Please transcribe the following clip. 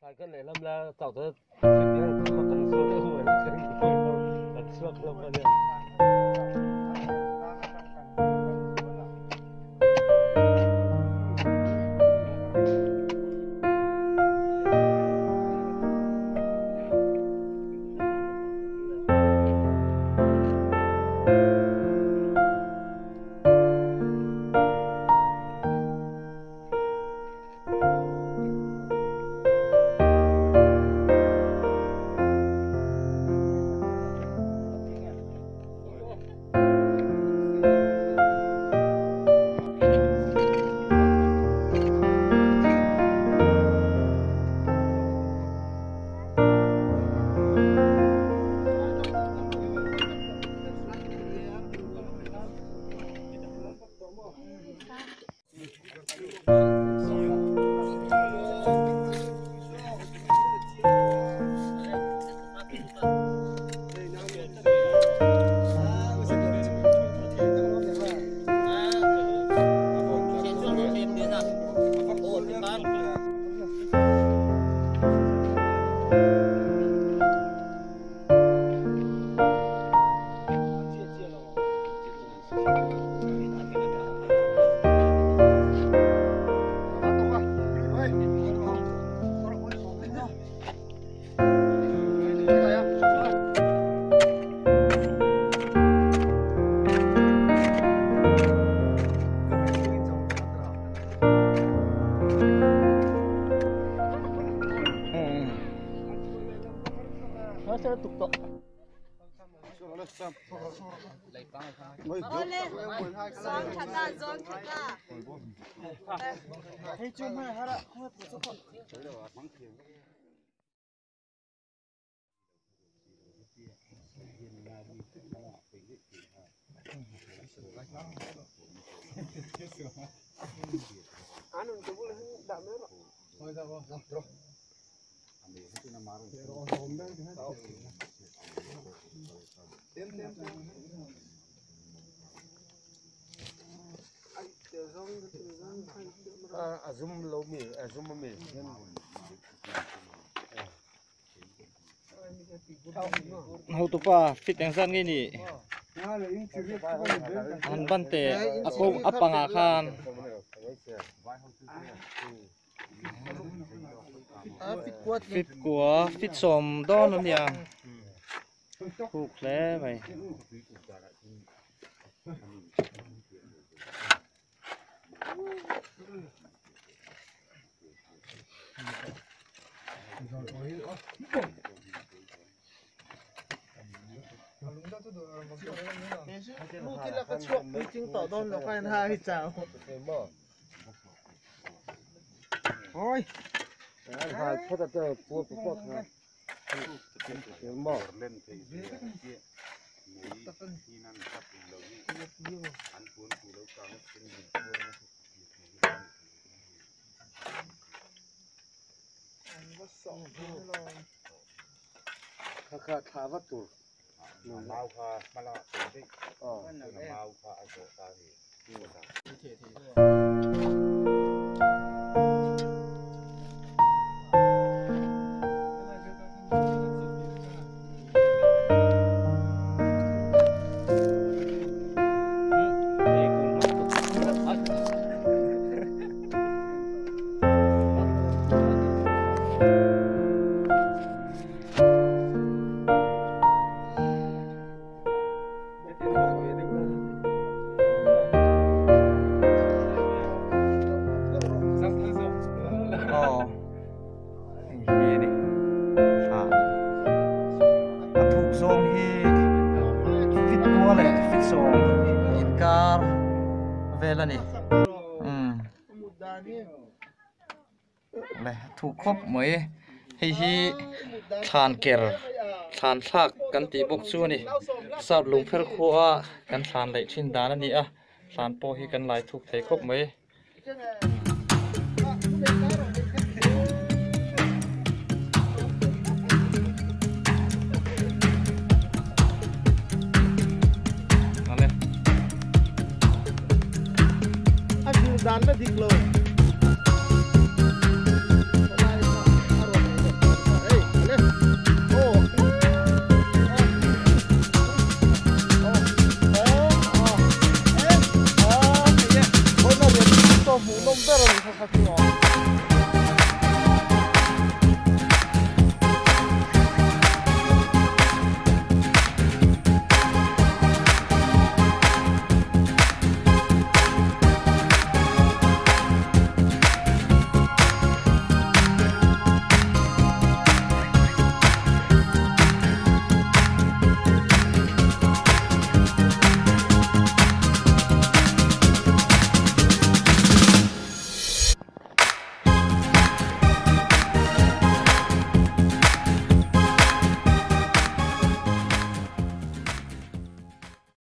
Phải cái này làm là tạo ra thì cái mà cần số lượng người cái là suốt lắm rồi. Zoom lâu mì, zoom mì. Hậu tụ pa fit yang san gini. An bante aku apa ngakan. Fit của fit som đó nó nhỉ. Khúc lẽ vậy. Mungkin lah kecuali meeting tak don nak kan hari jauh. Oi. Hai phút là tôi bua bua ha. Cái mỏ lên thì khá vất tủ. Mau pha mà là cái mau pha ở chỗ ta thì là nè, này thu khóc mới hi than kẹr than thác căn tì bốc xua nè, sao lùng phèo khua căn than lại trên đá nè à, than po hi căn lại thu thấy khóc mới.